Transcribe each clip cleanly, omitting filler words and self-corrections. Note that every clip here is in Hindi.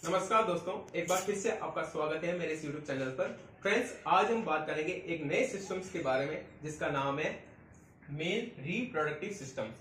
नमस्कार दोस्तों, एक बार फिर से आपका स्वागत है मेरे इस YouTube चैनल पर। फ्रेंड्स, आज हम बात करेंगे एक नए सिस्टम्स के बारे में जिसका नाम है मेल रिप्रोडक्टिव सिस्टम्स।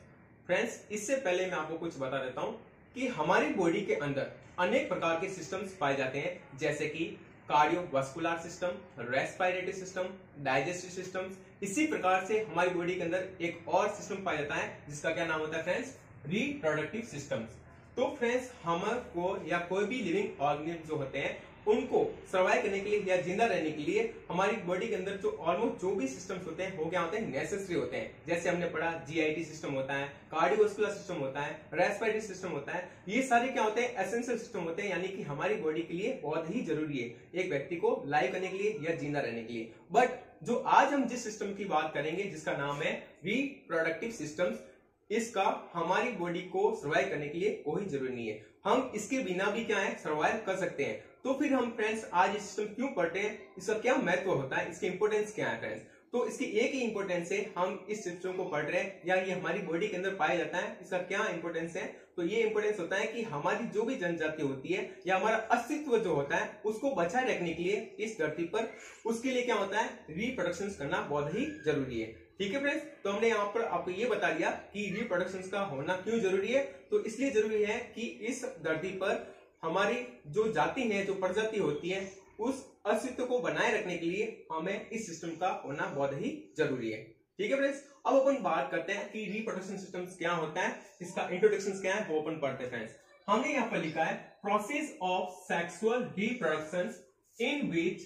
फ्रेंड्स, इससे पहले मैं आपको कुछ बता देता हूं कि हमारी बॉडी के अंदर अनेक प्रकार के सिस्टम्स पाए जाते हैं, जैसे कि cardiovascular system, respiratory system, digestive systems. इसी प्रकार से हमारी बॉडी के अंदर एक और सिस्टम पाया जाता है जिसका क्या नाम होता है फ्रेंड्स, रिप्रोडक्टिव सिस्टम्स। तो फ्रेंड्स, हमको या कोई भी लिविंग ऑर्गेनिज्म जो होते हैं उनको सर्वाइव करने के लिए या जिंदा रहने के लिए हमारी बॉडी के अंदर जो ऑलमोस्ट जो भी सिस्टम्स होते हैं वो क्या होते हैं, नेसेसरी होते हैं। जैसे हमने पढ़ा जीआईटी सिस्टम होता है, कार्डियोवास्कुलर सिस्टम होता है, रेस्पिरेटरी सिस्टम होता है। ये सारे क्या होते हैं, एसेंशियल सिस्टम होते हैं, यानी कि हमारी बॉडी के लिए बहुत ही जरूरी है एक व्यक्ति को लाइव करने के लिए या जिंदा रहने के लिए। बट जो आज हम जिस सिस्टम की बात करेंगे जिसका नाम है रिप्रोडक्टिव सिस्टम्स, इसका हमारी बॉडी को सर्वाइव करने के लिए कोई जरूरी नहीं है। हम इसके बिना भी क्या है, सर्वाइव कर सकते हैं। तो फिर हम फ्रेंड्स आज ये सिस्टम क्यों पढ़ते हैं, इसका क्या महत्व होता है, इसकी इंपोर्टेंस क्या है फ्रेंड्स। तो इसकी एक ही इंपोर्टेंस है, हम इस सिस्टम को पढ़ रहे हैं या ये हमारी बॉडी के अंदर पाया जाता है, इसका क्या इंपोर्टेंस है। तो ये इंपोर्टेंस होता है कि हमारी जो भी जनजाति होती है या हमारा अस्तित्व जो होता है उसको बचाए रखने के लिए इस धरती पर, उसके लिए क्या होता है, रिप्रोडक्शन करना बहुत ही जरूरी है। ठीक है फ्रेंड्स, तो हमने यहाँ पर आपको ये बता दिया कि रिप्रोडक्शन का होना क्यों जरूरी है। तो इसलिए जरूरी है कि इस धरती पर हमारी जो जाति है, जो प्रजाति होती है, उस अस्तित्व को बनाए रखने के लिए हमें इस सिस्टम का होना बहुत ही जरूरी है। ठीक है फ्रेंड्स, अब अपन बात करते हैं कि रिप्रोडक्शन सिस्टम क्या होता है, इसका इंट्रोडक्शन क्या है वो अपन पढ़ते हैं फ्रेंड्स। हमने यहाँ पर लिखा है process of sexual reproduction in which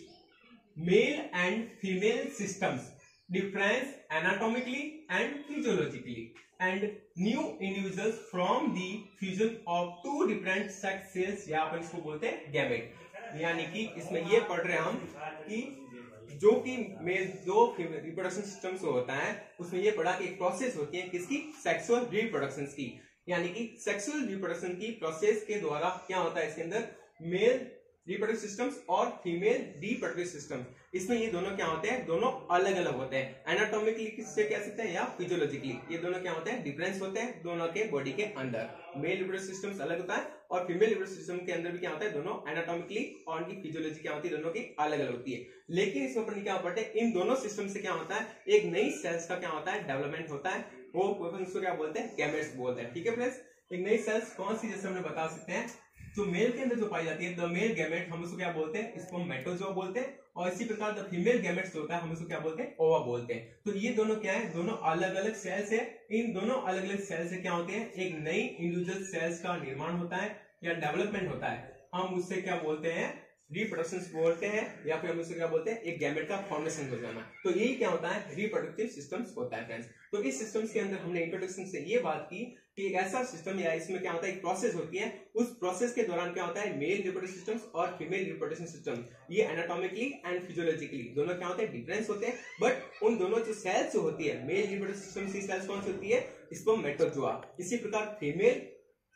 male and female systems difference anatomically and physiologically and new individuals from the fusion of two different sex cells, या अपन इसको बोलते हैं गैमेट। यानी कि इसमें ये पढ़ रहे हैं हम कि जो कि मेल जो रिप्रोडक्शन सिस्टम से होता है उसमें ये पढ़ा कि एक प्रोसेस होती है किसकी, सेक्सुअल रिप्रोडक्शन की। यानी कि सेक्सुअल रिप्रोडक्शन की प्रोसेस के द्वारा क्या होता है, इसके अंदर मेल रिप्रोडक्टिव सिस्टम्स और फीमेल रिप्रोडक्टिव सिस्टम्स, इसमें ये दोनों क्या होते हैं, दोनों अलग अलग होते हैं। एनाटॉमिकली किससे कह सकते हैं या फिजियोलॉजिकली, ये दोनों क्या होते हैं, डिफरेंस होते हैं दोनों के बॉडी के अंदर। मेल रिप्रोडक्टिव सिस्टम्स अलग होता है और फीमेल रिप्रोडक्टिव सिस्टम के अंदर भी क्या होता है, दोनों एनाटॉमिकली और उनकी फिजियोलॉजी क्या होती है, दोनों की अलग अलग होती है। लेकिन इसमें अपन क्या पढ़ते हैं, इन दोनों सिस्टम से क्या होता है, एक नई सेल्स का क्या होता है, डेवलपमेंट होता है। वो उसको क्या बोलते हैं, गैमेट्स बोलते हैं। ठीक है फ्रेंड्स, एक नई सेल्स कौन सी, जैसे हमने बता सकते हैं जो मेल के अंदर जो पाई जाती है द मेल गैमेट, हम उसको क्या बोलते हैं, स्पर्मेटोजोआ बोलते हैं। और इसी प्रकार द फीमेल गैमेट्स होता है, हम उसको क्या बोलते हैं, ओवा बोलते हैं। तो ये दोनों क्या है, दोनों अलग अलग सेल्स है। इन दोनों अलग अलग सेल्स से क्या होते हैं, एक नई इंडिविजुअल सेल्स का निर्माण होता है या डेवलपमेंट होता है। हम उससे क्या बोलते हैं, रिप्रोडक्शन बोलते हैं, या फिर हम उसे क्या बोलते हैं, एक गैमेट का फॉर्मेशन हो जाना। तो यही क्या होता है, रिप्रोडक्टिव सिस्टम्स होता है फ्रेंड्स। तो इस सिस्टम्स के अंदर हमने इंट्रोडक्शन से ये बात की कि एक ऐसा सिस्टम या इसमें क्या होता है, एक प्रोसेस होती है, उस प्रोसेस के दौरान क्या होता है, मेल रिप्रोडक्टिव सिस्टम्स और फीमेल रिप्रोडक्शन सिस्टम, ये एनाटॉमिकली एंड फिजियोलॉजिकली दोनों क्या होते हैं, डिफरेंस होते हैं। बट उन दोनों जो सेल्स होती है, मेल रिप्रोडक्टिव सिस्टम की सेल्स कौन सी होती है, स्पर्मेटोजोआ। इसी प्रकार फीमेल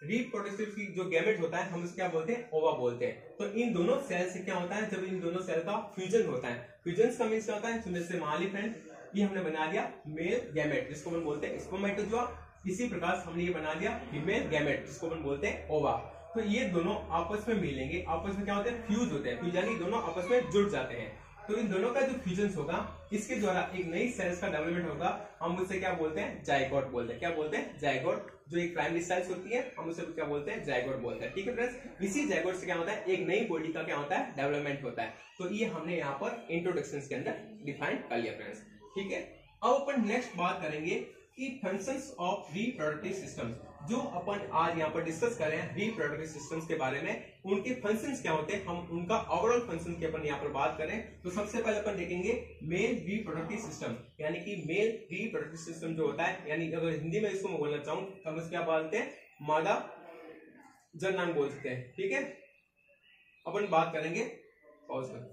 रिप्रोडक्टिव की जो गैमेट होता है, हम उसे क्या बोलते हैं, ओवा बोलते हैं। तो इन दोनों सेल से क्या होता है, जब इन दोनों सेल का फ्यूजन होता है, फ्यूजन का मीन्स क्या होता है, जैसे मान ली फ्रेंड ये हमने बना लिया मेल गैमेट जिसको हम बोलते हैं स्पर्मेटोजोआ। इसी प्रकार हमने ये बना लिया फीमेल गैमेट जिसको हम बोलते हैं ओवा। तो ये दोनों आपस में मिलेंगे, आपस में क्या होते हैं, फ्यूज होते हैं, फ्यूज यानी दोनों आपस में जुड़ जाते हैं। तो इन दोनों का जो फ्यूजन होगा, इसके द्वारा एक नई सेल्स का डेवलपमेंट होगा। हम उससे क्या बोलते हैं, जाइगोट बोलते हैं। क्या बोलते हैं, जाइगोट। जो एक प्राइमरी सेल्स होती है हम उसे क्या बोलते हैं, जाइगोट बोलते हैं। ठीक है फ्रेंड्स, इसी जाइगोट से क्या होता है, एक नई बॉडी का क्या होता है, डेवलपमेंट होता है। तो ये हमने यहाँ पर इंट्रोडक्शन के अंदर डिफाइन कर लिया फ्रेंड्स। ठीक है, अब अपन नेक्स्ट बात करेंगे कि फंक्शंस ऑफ रिप्रोडक्टिव सिस्टम्स। जो अपन आज यहाँ पर डिस्कस कर रहे हैं रिप्रोडक्टिव सिस्टम्स के बारे में, उनके फंक्शंस क्या होते हैं, हम उनका ओवरऑल फंक्शन की अपन यहाँ पर बात करें तो सबसे पहले अपन देखेंगे मेल रिप्रोडक्टिव सिस्टम। यानी कि मेल रिप्रोडक्टिव सिस्टम जो होता है, यानी अगर हिंदी में इसको मैं बोलना चाहूँ तो हम क्या बोलते हैं, मादा जननांग बोल सकते हैं। ठीक है, अपन बात करेंगे पॉज में।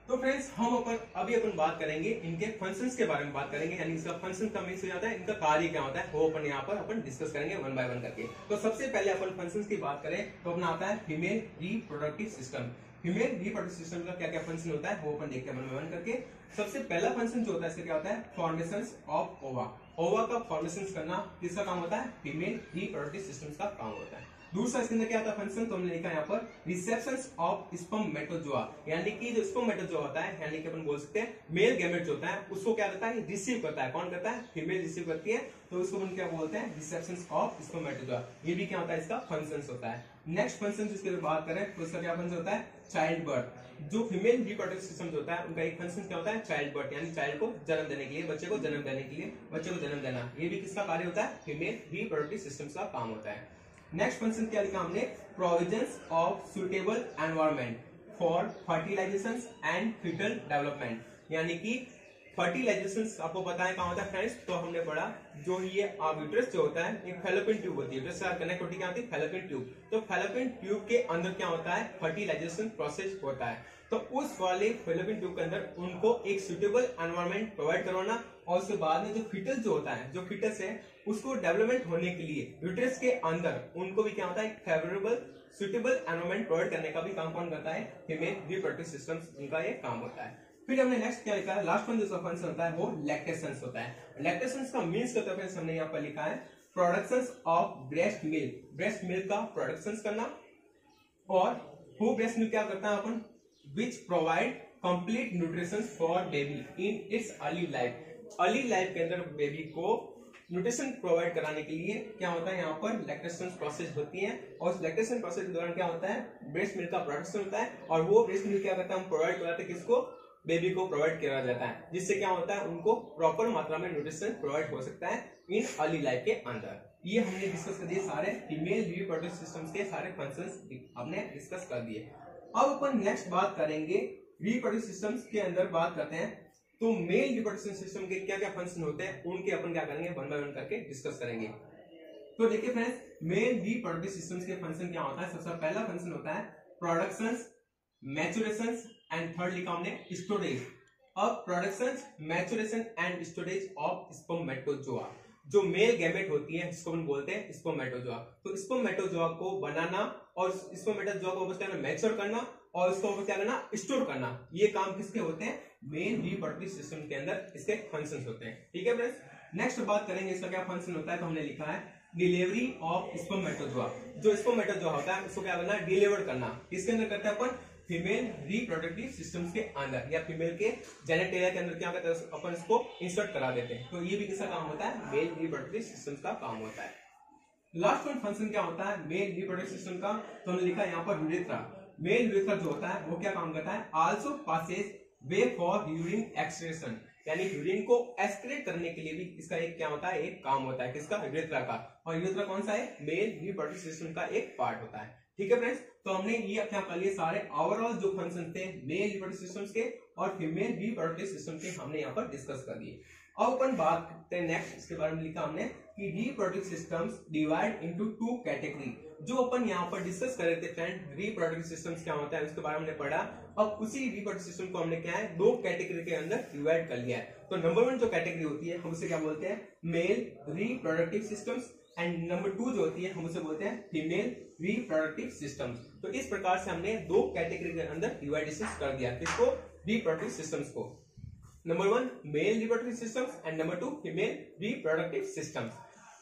तो फ्रेंड्स, हम अभी अपन बात करेंगे इनके फंक्शंस के बारे में बात करेंगे, यानी इसका फंक्शन का मीन्स हो जाता है, इनका कार्य क्या होता है, वो अपन यहाँ पर अपन डिस्कस करेंगे वन बाय वन करके। तो सबसे पहले अपन फंक्शंस की बात करें तो अपना आता है female reproductive system. Female reproductive system का क्या क्या फंक्शन होता है वो अपन देखते हैं वन बाय वन करके। सबसे पहला फंक्शन जो होता है इसका क्या होता है, फॉर्मेशन ऑफ ओवा। ओवा का फॉर्मेशन करना किसका काम होता है, फीमेल रिप्रोडक्टिव सिस्टम का काम होता है। दूसरा इसके अंदर क्या होता है फंक्शन, तो हमने लिखा यहाँ पर रिसेप्शन ऑफ स्पर्मेटोजोआ, यानी कि जो स्पर्मेटोजोआ होता है, यानी कि अपन बोल सकते हैं मेल गैमेट जो होता है उसको क्या करता है, रिसीव करता है। कौन करता है, फीमेल रिसीव करती है, तो उसको अपन क्या बोलते हैं, रिसेप्शन ऑफ स्पर्मेटोजोआ। ये भी क्या होता है, इसका फंक्शन होता है। नेक्स्ट फंक्शन जिसके बात करें तो उसका क्या फंक्शन होता है, चाइल्ड बर्थ। जो फीमेल रिप्रोडक्टिव सिस्टम होता है उनका एक फंक्शन क्या होता है, चाइल्ड बर्थ, यानी चाइल्ड को जन्म देने के लिए, बच्चे को जन्म देने के लिए, बच्चे को जन्म देना। ये भी किसका कार्य होता है, फीमेल रिप्रोडक्टिव सिस्टम का काम होता है। नेक्स्ट फंक्शन क्या लिखा हमने, provisions of suitable environment for fertilisation and foetal development, यानी कि फर्टिलाइजेशन आपको पता है कहाँ होता है फ्रेंड्स, तो हमने पढ़ा जो ये यूट्रस जो होता है एक फैलोपियन ट्यूब होती है, यूट्रस से कनेक्ट होती है क्या होती है, फैलोपियन ट्यूब। तो फैलोपियन ट्यूब के अंदर क्या होता है, फर्टिलाइजेशन प्रोसेस होता है। तो उस वाले फैलोपियन ट्यूब के अंदर उनको एक सुटेबल एनवायरनमेंट प्रोवाइड करवाना, और उसके बाद में जो फीटल जो होता है, जो फीटस है उसको डेवलपमेंट होने के लिए यूट्रस के अंदर उनको भी क्या होता है, फेवरेबल सुटेबल एनवायरनमेंट प्रोवाइड करने का भी काम कौन करता है, फीमेल रिप्रोडक्टिव सिस्टम, उनका ये काम होता है। फिर हमने नेक्स्ट क्या लिखा है, लास्ट वन जो फंक्शन होता है वो लैक्टेशन होता है। लैक्टेशन का मीन्स क्या होता है, हमने यहाँ पर लिखा है production of breast milk, breast milk का प्रोडक्शन करना। और वो ब्रेस्ट मिल्क क्या करता है अपन, which provide complete nutrition for baby in its early life. Early life के अंदर बेबी को न्यूट्रिशन प्रोवाइड कराने के लिए क्या होता है, यहाँ पर लैक्टेशन प्रोसेस होती है, और उस लैक्टेशन प्रोसेस के दौरान क्या होता है, ब्रेस्ट मिल्क का प्रोडक्शन होता है, और वो ब्रेस्ट मिल्क क्या करता है, हम प्रोवाइड कराते हैं किसको, बेबी को प्रोवाइड किया जाता है, जिससे क्या होता है उनको प्रॉपर मात्रा में न्यूट्रिशन प्रोवाइड हो सकता है इन अर्ली लाइफ के अंदर। ये हमने डिस्कस कर दिए सारे फीमेल रिप्रोडक्टिव सिस्टम्स के सारे फंक्शंस हमने डिस्कस कर दिए। अब अपन नेक्स्ट बात करेंगे रिप्रोडक्टिव सिस्टम्स के अंदर बात करते हैं, तो मेल रिप्रोडक्शन सिस्टम के क्या क्या फंक्शन होते हैं उनके अपन क्या करेंगे, वन बाय वन करके डिस्कस करेंगे। तो देखिए फ्रेंड्स, मेल रिप्रोडक्टिव सिस्टम्स के फंक्शन क्या होता है, सबसे पहला फंक्शन होता है प्रोडक्शन, मैचुरेशन एंड थर्ड लिखा हमने स्टोरेज। अब production, maturation and storage of spermatozoa, जो मेल गैमेट होती है जिसको हम बोलते हैं स्पर्मेटोजोआ। तो स्पर्मेटोजोआ को बनाना और स्पर्मेटोजोआ को क्या करना, मैच्योर करना, और उसको क्या करना, स्टोर करना, ये काम किसके होते हैं, मेल रिप्रोडक्टिव सिस्टम के अंदर इसके फंक्शंस होते हैं। ठीक है फ्रेंड्स, नेक्स्ट बात करेंगे इसका क्या फंक्शन होता है, तो हमने लिखा है डिलीवरी ऑफ स्पर्मेटोजोआ। जो स्पर्मेटोजोआ होता है उसको क्या करना, डिलीवर करना, किसके अंदर करते हैं अपन, फीमेल रिप्रोडक्टिव सिस्टम्स के अंदर, या फीमेल के जेनेटेरिया के अंदर क्या करते हैं अपन इसको इंसर्ट करा देते हैं। तो ये भी किसका काम होता है, मेल रिप्रोडक्टिव सिस्टम्स का काम होता है। लास्ट वन फंक्शन क्या होता है मेल रिप्रोडक्टिव सिस्टम का, तो हमने लिखा है यहाँ पर यूरेथ्रा। मेल यूरेथ्रा जो होता है वो क्या काम करता है, also passage way for urine excretion, यानी यूरिन को एक्सक्रीट करने के लिए भी इसका एक क्या होता है, एक काम होता है, किसका, यूरेथ्रा का। और यूरेथ्रा कौन सा है, मेल रिप्रोडक्टिव सिस्टम का एक पार्ट होता है। ठीक है फ्रेंड्स, तो हमने ये क्या कर लिए, सारे ओवरऑल जो फंक्शन थे मेल रिप्रोडक्टिव सिस्टम्स के और फीमेल रिप्रोडक्टिव सिस्टम के हमने यहाँ पर डिस्कस कर दिए। अब अपन बात करते हैं नेक्स्ट, इसके बारे में लिखा हमने कि reproductive systems divide into two category. जो अपन यहाँ पर डिस्कस कर रहे थे फ्रेंड, रिप्रोडक्टिव सिस्टम्स क्या होता है उसके बारे में हमने पढ़ा। अब उसी रिप्रोडक्टिव सिस्टम को हमने क्या है, दो कैटेगरी के अंदर डिवाइड कर लिया है। तो नंबर वन जो कैटेगरी होती है हम उसे क्या बोलते हैं, male reproductive systems, and number two जो होती है हम उसे बोलते हैं फीमेल रिप्रोडक्टिव सिस्टम्स। तो इस प्रकार से हमने दो कैटेगरी के अंदर डिवाइडेशन कर दिया, किसको, रिप्रोडक्टिव सिस्टम्स को। Number one male reproductive systems and number two female reproductive systems.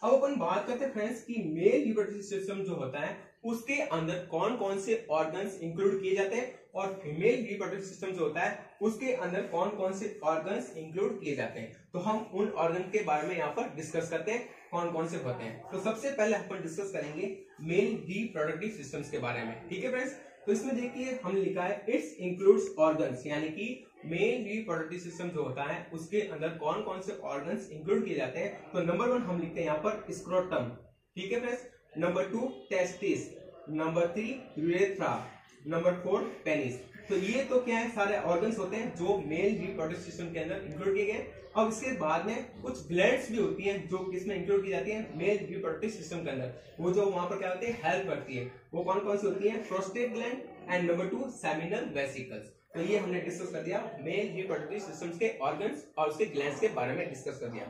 अब अपन बात करते हैं फ्रेंड्स कि मेल रिप्रोडक्टिव सिस्टम जो होता है उसके अंदर कौन कौन से ऑर्गन्स इंक्लूड किए जाते हैं, और फीमेल रिप्रोडक्टिव सिस्टम जो होता है उसके अंदर कौन कौन से ऑर्गन्स इंक्लूड किए जाते हैं। तो हम उन ऑर्गन के बारे में यहाँ पर डिस्कस करते हैं कौन कौन से होते हैं। तो सबसे पहले अपन डिस्कस करेंगे मेल रिप्रोडक्टिव सिस्टम्स के बारे में। ठीक है फ्रेंड्स, तो इसमें देखिए हमने लिखा है इट्स इंक्लूड्स ऑर्गन्स, यानी कि मेल रिप्रोडक्टिव सिस्टम जो होता है उसके अंदर कौन कौन से ऑर्गन्स इंक्लूड किए जाते हैं। तो नंबर वन हम लिखते हैं यहाँ पर स्क्रोटम। ठीक है friends, number two testis, number three urethra, number four penis. तो ये तो क्या है, सारे ऑर्गन्स होते हैं जो मेल रिप्रोडक्टिव सिस्टम के अंदर इंक्लूड किए गए। अब इसके बाद में कुछ ग्लैंड्स भी होती हैं जो किसमें इंक्लूड की जाती है, मेल रिप्रोडक्टिव सिस्टम के अंदर, वो जो वहां पर क्या होती है, हेल्प करती है। वो कौन कौन सी होती है, prostate gland and number two seminal vesicles. तो ये हमने डिस्कस कर दिया मेल रिप्रोडक्टिव सिस्टम्स के ऑर्गन्स और उसके ग्लैंड्स के बारे में डिस्कस कर दिया।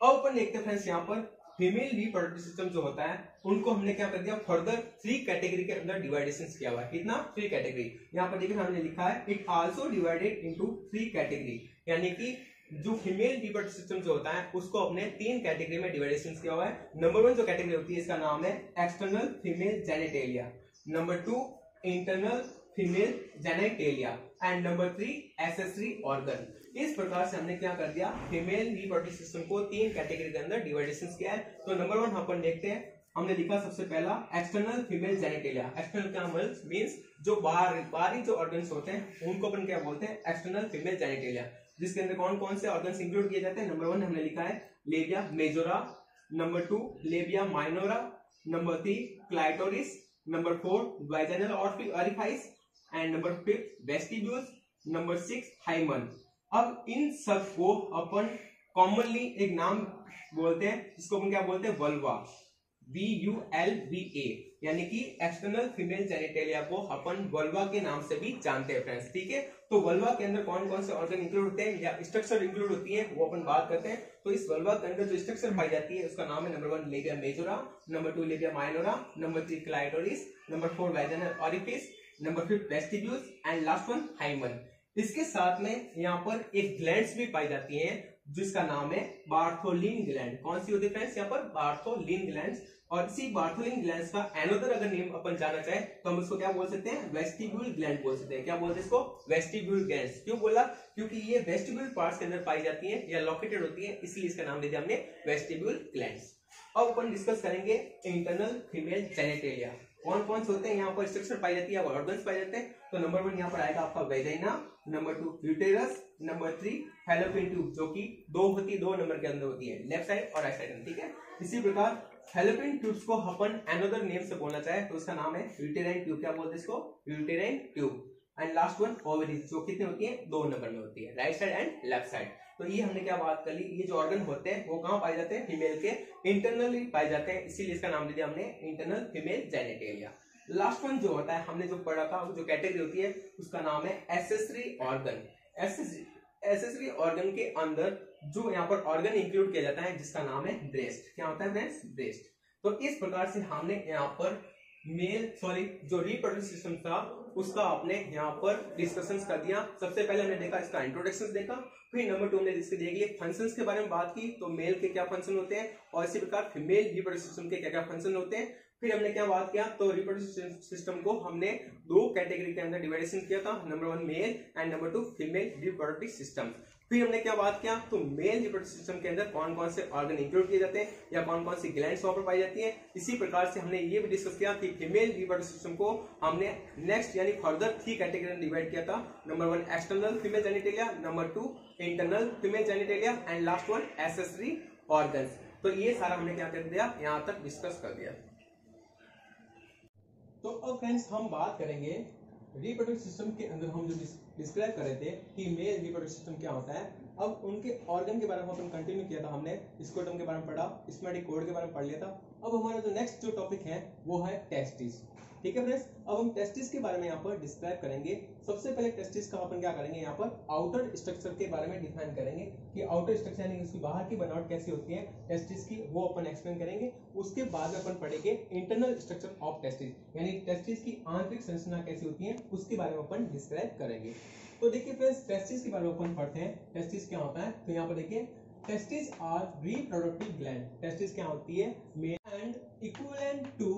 अब अपन देखते हैं फ्रेंड्स यहाँ पर फीमेल रिप्रोडक्टिव सिस्टम जो होता है उनको हमने क्या कर दिया, फर्दर 3 कैटेगरी के अंदर डिवाइडेशन किया हुआ है। कितना? 3 कैटेगरी। यहाँ पर देखिए हमने लिखा है it also divided into 3 category, यानी कि जो फीमेल रिप्रोडक्टिव सिस्टम जो होता है उसको अपने 3 कैटेगरी में डिवाइडेशन किया हुआ है। नंबर 1 जो कैटेगरी होती है इसका नाम है external female genitalia, number 2 internal female genitalia and number 3 accessory organ. इस प्रकार से हमने क्या कर दिया, फीमेल रिप्रोडक्टिव सिस्टम को 3 कैटेगरी के अंदर डिवाइडेशन किया है। तो नंबर 1 अपन देखते हैं, हमने लिखा सबसे पहला एक्सटर्नल फीमेल जेनिटेलिया। एक्सटर्नल क्या मींस जो बाहरी जो ऑर्गन्स होते हैं उनको अपन क्या बोलते हैं, एक्सटर्नल फीमेल जेनिटेलिया, जिसके अंदर कौन कौन से ऑर्गन्स इंक्लूड किए जाते हैं। नंबर 1 हमने लिखा है labia majora, number 2 labia minora, number 3 clitoris, number 4 vaginal orifice and number 5 vestibules, number 6 hymen. अब इन सब को अपन कॉमनली एक नाम बोलते हैं जिसको अपन क्या बोलते हैं, वल्वा, VULVA, यानी कि एक्सटर्नल फीमेल जेनिटेलिया को अपन वल्वा के नाम से भी जानते हैं फ्रेंड्स। ठीक है, तो वल्वा के अंदर कौन कौन से ऑर्गन इंक्लूड होते हैं या स्ट्रक्चर इंक्लूड होती है वो अपन बात करते हैं। तो इस वल्वा के अंदर जो स्ट्रक्चर पाई जाती है उसका नाम है number 1 labia majora, number 2 labia minora, number 3 clitoris, number 4 vaginal orifice, number 5 vestibules and last 1 hymen. इसके साथ में यहाँ पर एक ग्लैंड्स भी पाई जाती हैं जिसका नाम है बार्थोलिन ग्लैंड। कौन सी होती है फ्रेंड्स, यहाँ पर बार्थोलिन ग्लैंड्स। और इसी बार्थोलिन ग्लैंड्स का एनोदर अगर नेम अपन जाना चाहे तो हम इसको क्या बोल सकते हैं, वेस्टिब्यूल ग्लैंड बोल सकते हैं। क्या बोलते हैं इसको, वेस्टिब्यूल ग्लैंड्स। क्यों बोला, क्योंकि ये वेस्टिब्यूल पार्ट्स के अंदर पाई जाती है या लोकेटेड होती है, इसलिए इसका नाम दे दिया हमने वेस्टिब्यूल ग्लैंड्स। अब अपन डिस्कस करेंगे इंटरनल फीमेल जेनिटेलिया। कौन कौन से होते हैं यहाँ पर स्ट्रक्चर पाई जाती है, ऑर्गन्स पाए जाते हैं। तो नंबर 1 यहाँ पर आएगा आपका vagina, number 2 uterus, number 3 fallopian tube, जो कि 2 नंबर के अंदर होती है, लेफ्ट साइड और राइट साइड। ठीक है, इसी प्रकार फैलोपियन ट्यूब्स को अपन अनदर नेम से बोलना चाहे तो उसका नाम है यूटेराइन ट्यूब। क्या बोलते हैं इसको, uterine tube. And last 1 ovaries, जो कितने होती है, 2 नंबर में होती है, right side and left side. तो ये हमने क्या बात कर ली, ये जो ऑर्गन होते हैं वो कहाँ पाए जाते हैं, फीमेल के इंटरनली पाए जाते हैं, इसीलिए इसका नाम दे दिया हमने internal female genitalia. Last one जो होता है हमने जो पढ़ा था, जो कैटेगरी होती है उसका नाम है एक्सेसरी ऑर्गन। एक्सेसरी ऑर्गन के अंदर जो यहाँ पर ऑर्गन इंक्लूड किया जाता है जिसका नाम है ब्रेस्ट। क्या होता है फ्रेंड्स, ब्रेस्ट। तो इस प्रकार से हमने यहाँ पर जो रिप्रोडक्टिव सिस्टम था उसका आपने यहाँ पर डिस्कशन कर दिया। सबसे पहले हमने देखा इसका इंट्रोडक्शन देखा, फिर नंबर 2 हमने इसके देख लिए फंक्शंस के बारे में बात की, तो मेल के क्या फंक्शन होते हैं और इसी प्रकार फीमेल रिप्रोडक्टिव सिस्टम के क्या क्या फंक्शन होते हैं। फिर हमने क्या बात किया, तो रिप्रोडक्टिव सिस्टम को हमने 2 कैटेगरी के अंदर डिवाइडेशन किया था, number 1 male and number 2 female reproductive system. फिर हमने क्या बात किया, तो मेल रिप्रोडक्टिव सिस्टम के अंदर कौन कौन से ऑर्गन इंक्लूड किए जाते हैं या कौन कौन सी ग्लैंड्स वहां पर पाई जाती हैं। इसी प्रकार से हमने ये भी डिस्कस किया कि फीमेल रिप्रोडक्टिव सिस्टम को हमने नेक्स्ट यानी फर्दर 3 कैटेगरी में डिवाइड किया था, number 1 external female genitalia, number 2 internal female genitalia and last 1 accessory organs. तो ये सारा हमने क्या कर दिया, यहाँ तक डिस्कस कर दिया। तो अब फ्रेंड्स हम बात करेंगे रिप्रोडक्टिव सिस्टम के अंदर हम जो डिस्क्राइब कर रहे थे कि मेल रिप्रोडक्टिव सिस्टम क्या होता है। अब उनके ऑर्गन के बारे में अपन कंटिन्यू किया था, हमने स्क्रोटम के बारे में पढ़ा, स्पर्मेटिक कोड के बारे में पढ़ लिया था। अब हमारा जो नेक्स्ट जो टॉपिक है वो है टेस्टिस। ठीक है फ्रेंड्स, अब हम टेस्टिस के बारे में यहाँ पर डिस्क्राइब करेंगे। सबसे पहले टेस्टिस का अपन क्या करेंगे, यहाँ पर आउटर स्ट्रक्चर के बारे में डिफाइन करेंगे कि आउटर स्ट्रक्चर यानी उसकी बाहर की बनावट कैसी होती है टेस्टिस की, वो अपन एक्सप्लेन करेंगे। उसके बाद में अपन पढ़ेंगे इंटरनल स्ट्रक्चर ऑफ टेस्टिस, यानी टेस्टिस की आंतरिक संरचना कैसी होती है उसके बारे में अपन डिस्क्राइब करेंगे। तो देखिए फ्रेंड्स, टेस्टिस के बारे में अपन पढ़ते हैं, टेस्टिस क्या होता है। तो यहाँ पर देखिए testis are reproductive gland. Testis क्या होती है, male and equivalent to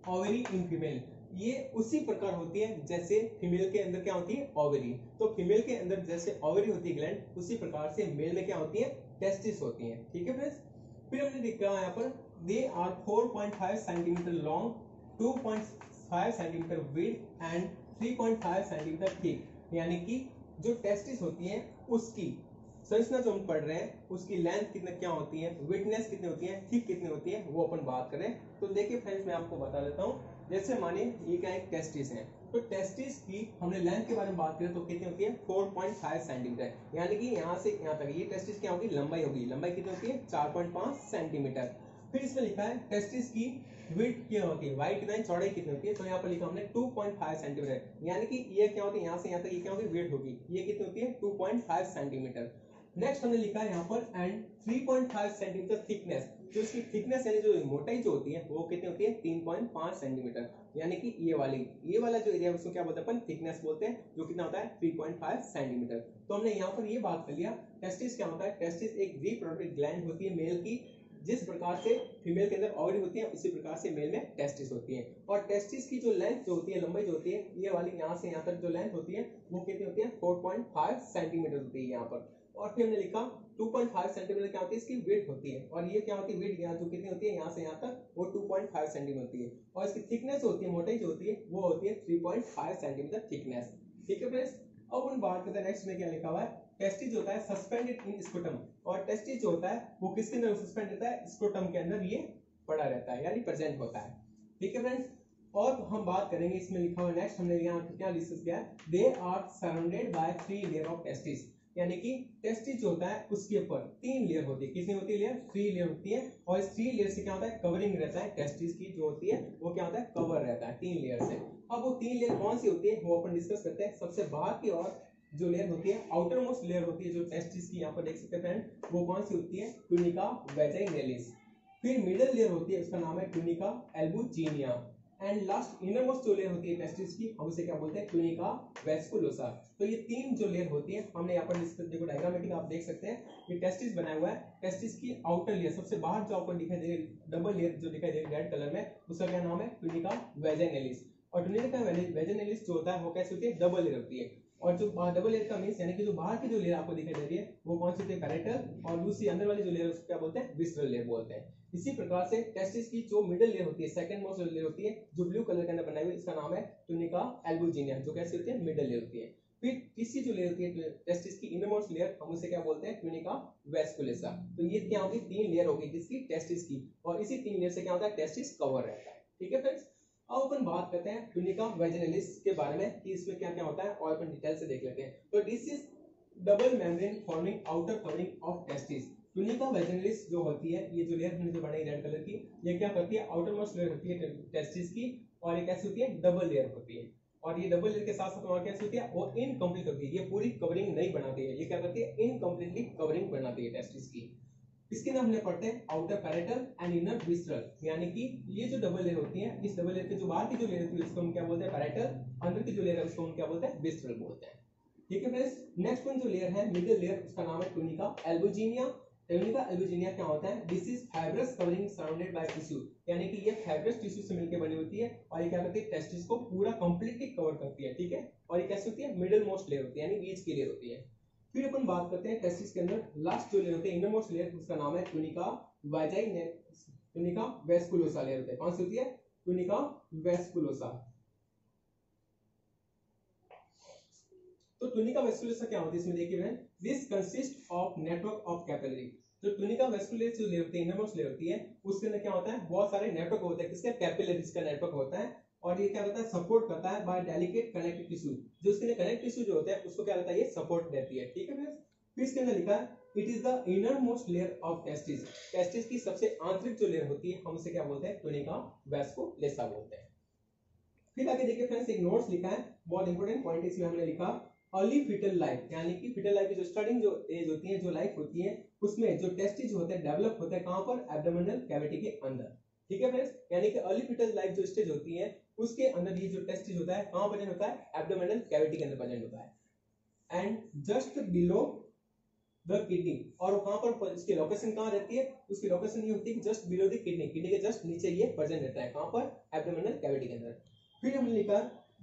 ovary in female. ये उसी प्रकार होती है जैसे फीमेल के अंदर क्या होती है, ओवरी। तो फीमेल के अंदर जैसे ओवरी होती है ग्लैंड, उसी प्रकार से मेल में क्या होती है, टेस्टिस होती है। ठीक है फ्रेंड्स, फिर हमने देखा यहाँ पर they are 4.5 centimetre long, 2.5 centimetre width and 3.5 centimetre thick. यानी कि जो टेस्टिस होती है उसकी संरचना जो हम पढ़ रहे हैं उसकी लेंथ कितने क्या होती है, विडनेस कितनी होती है, थिक कितनी होती है, वो अपन बात करें। तो देखिए फ्रेंड्स, मैं आपको बता देता हूँ। जैसे मानिए ये क्या एक टेस्टिस है, तो टेस्टिस की हमने लेंथ के बारे में बात करें तो कितनी होती है, 4.5 सेंटीमीटर। यानी कि यहाँ से यहाँ तक ये टेस्टिस क्या होगी, लंबाई होगी। लंबाई कितनी होती है, 4.5 सेंटीमीटर। फिर इसमें लिखा है टेस्टिस की विड्थ क्या होती है, वाइड कितना, चौड़ाई कितनी होती है। तो यहाँ पर लिखा हमने 2.5 सेंटीमीटर। यानी कि ये क्या होती है, यहाँ से यहाँ तक ये क्या होगी, विड्थ होगी। ये कितनी होती है, 2.5 सेंटीमीटर। नेक्स्ट हमने लिखा है यहाँ पर एंड 3.5 सेंटीमीटर थिकनेस। जो इसकी थिकनेस यानी जो मोटाई जो होती है वो कितनी होती है 3.5 सेंटीमीटर, यानी कि ये वाला जो एरिया है उसको क्या बोलते हैं अपन थिकनेस बोलते हैं, जो कितना होता है 3.5 सेंटीमीटर। तो हमने यहाँ पर ये बात कर लिया टेस्टिस क्या होता है। टेस्टिस एक रिप्रोडक्टिव ग्लैंड होती है मेल की, जिस प्रकार से फीमेल के अंदर ओवरी होती है उसी प्रकार से मेल में टेस्टिस होती है। और टेस्टिस की जो लेंथ जो होती है, लंबाई जो होती है, ये वाली यहाँ से यहाँ तक जो लेंथ होती है वो कितनी होती है 4.5 सेंटीमीटर होती है यहाँ पर। और फिर हमने लिखा 2.5 सेंटीमीटर क्या होती है इसकी विड्थ होती है, और ये क्या होती है विड्थ यहाँ जो कितनी होती है यहाँ से यहाँ तक वो 2.5 सेंटीमीटर होती है। और इसकी थिकनेस होती है, मोटाई जो होती है वो होती है 3.5 सेंटीमीटर थिकनेस। ठीक है फ्रेंड्स, अब हम बात करते हैं नेक्स्ट में क्या लिखा हुआ है। टेस्टिस जो होता है सस्पेंडेड इन स्क्रोटम, और टेस्टिस जो होता है वो किसके अंदर सस्पेंड रहता है, स्क्रोटम के अंदर ये पड़ा रहता है यानी प्रेजेंट होता है। ठीक है फ्रेंड्स, और हम बात करेंगे इसमें लिखा हुआ नेक्स्ट हमने यहाँ क्या डिस्कस किया है, they are surrounded by 3 layer of testis, यानी कि टेस्टिस जो होता है उसके ऊपर 3 लेयर होती है। कितनी होती है लेयर, 3 लेयर होती है। और इस 3 लेयर से क्या होता है कवरिंग रहता है, टेस्टिस की जो होती है वो क्या होता है कवर रहता है 3 लेयर से। अब वो 3 लेयर कौन सी होती है वो अपन डिस्कस करते हैं। सबसे बाहर की ओर जो लेयर होती है, आउटर मोस्ट लेयर होती है जो टेस्टिस की, यहाँ पर देख सकते हैं फ्रेंड, वो कौन सी होती है ट्यूनिका वैजाइनेलिस। फिर मिडिल लेयर होती है उसका नाम है tunica albuginea, and last inner most जो लेयर होती है टेस्टिस की हम उसे क्या बोलते हैं ट्यूनिका वेस्कुलोसा। तो ये 3 जो लेयर होती है हमने यहाँ पर डिस्कस, देखो डायग्रामेटिक आप देख सकते हैं ये टेस्टिस बनाया हुआ है। टेस्टिस की आउटर लेयर सबसे बाहर जो आपको दिखाई दे रही डबल लेयर जो दिखाई दे रही रेड कलर में, उसका क्या नाम है ट्यूनिका वैजाइनेलिस। और ट्यूनिका वैजाइनेलिस जो होता है वो कैसे होती है डबल लेयर होती है। और जो डबल लेयर का मींस यानी कि जो बाहर की जो लेयर आपको दिखाई दे रही है वो कौन सी होती है पैरेटल, और दूसरी अंदर वाली जो लेयर उसको क्या बोलते हैं विस्ट्रल लेयर बोलते हैं। इसी प्रकार से टेस्टिस की जो मिडिल लेयर होती है, सेकंड मोस्ट लेयर होती है जो ब्लू कलर के अंदर बनाई हुई, इसका नाम है ट्यूनिका एल्बुजिनिया, जो कैसी होती है मिडिल लेयर होती है। फिर तीसरी जो लेयर होती है टेस्टिस की इनर मोस्ट लेयर हम उसे क्या बोलते हैं ट्यूनिका वेस्कुलोसा। तो ये क्या होगी 3 लेयर होगी किसकी टेस्टिस की, और इसी 3 लेयर से क्या होता है टेस्टिस कवर रहता है। ठीक है फ्रेंड्स, अब अपन बात करते हैं ट्यूनिका वैजाइनेलिस के बारे में कि इसमें क्या क्या होता है और अपन डिटेल से देख लेते हैं। तो this is double membrane forming outer covering of testis. Tunica vaginalis जो होती है, ये जो लेयर हमने जो बनाई रेड कलर की, ये क्या करती है आउटर मोस्ट लेयर होती है टेस्टिस की, और ये कैसी होती है डबल लेयर होती है। और ये डबल लेयर के साथ साथ और कैसी होती है वो इनकम्प्लीट होती है, ये पूरी कवरिंग नहीं बनाती है, ये क्या करती है इनकम्प्लीटली कवरिंग बनाती है टेस्टिस की। इसके नाम हमने पढ़ते हैं आउटर पैरेटल एंड इनर विस्ट्रल, यानी कि ये जो डबल लेयर होती है, इस डबल लेयर के जो बाहर की जो लेयर होती है उसको हम क्या बोलते हैं पैरेटल, अंदर की जो लेयर है उसको हम क्या बोलते हैं विस्ट्रल बोलते हैं। ठीक है फ्रेंड्स, नेक्स्ट वन जो लेयर है मिडिल लेयर, उसका नाम है ट्यूनिका एल्बुजिनिया। ट्यूनिका एल्बुजिनिया क्या होता है, this is fibrous covering surrounded by tissue, यानी कि ये फाइब्रस टिश्यू से मिलकर बनी होती है, और ये क्या करती है टेस्टिस को पूरा कंप्लीटली कवर करती है। ठीक है, और ये कैसी होती है मिडिल मोस्ट लेयर होती है यानी बीच की लेयर होती है। फिर अपन बात करते हैं टेस्टिस के अंदर लास्ट जो लेयर होती है इनरमोस्ट लेयर, उसका नाम है ट्यूनिका वैजाइनेलिस, ट्यूनिका वेस्कुलोसा लेयर होती है। कौन सी होती है ट्यूनिका वेस्कुलोसा। तो ट्यूनिका वेस्कुलोसा क्या होती है इसमें देखिए friend, this consist of network of capillary. जो ट्यूनिका वेस्कुलोसा जो लेयर होती है इनरमोस्ट लेयर होती है उसके अंदर क्या होता है बहुत सारे नेटवर्क होते हैं, किसका कैपिलरीज का नेटवर्क होता है, और ये क्या करता है सपोर्ट करता है बाय डेलिकेट कनेक्टिव टिश्यू, जो इसके लिए कनेक्टिव टिश्यू जो होता है उसको क्या करता है ये सपोर्ट देती है। ठीक है फ्रेंड्स, फिर इसके अंदर लिखा है it is the inner most layer of testis, testis की सबसे आंतरिक जो लेयर होती है हम उसे क्या बोलते हैं ट्यूनिका वेस्कुलोसा बोलते हैं। फिर आगे देखिए फ्रेंड्स एक नोट्स लिखा है, बहुत इंपॉर्टेंट पॉइंट इसमें हमने लिखा अर्ली फीटल लाइफ, यानी कि फीटल लाइफ की जो स्टार्टिंग जो एज होती है जो लाइफ होती है उसमें जो टेस्टिस होते हैं डेवलप होते हैं कहां पर एब्डोमिनल कैविटी के अंदर। ठीक है फ्रेंड्स, यानी कि अर्ली फीटल लाइफ जो स्टेज होती है उसके अंदर ये जो टेस्टिस होता है कहां प्रेजेंट होता है एब्डोमिनल कैविटी के अंदर प्रेजेंट होता है and just below the kidney. और कहां पर इसकी लोकेशन कहां रहती है, उसकी लोकेशन ये होती है just below the kidney, kidney के जस्ट नीचे ये प्रेजेंट रहता है कहां पर एब्डोमिनल कैविटी के अंदर। फिर हमने लिखा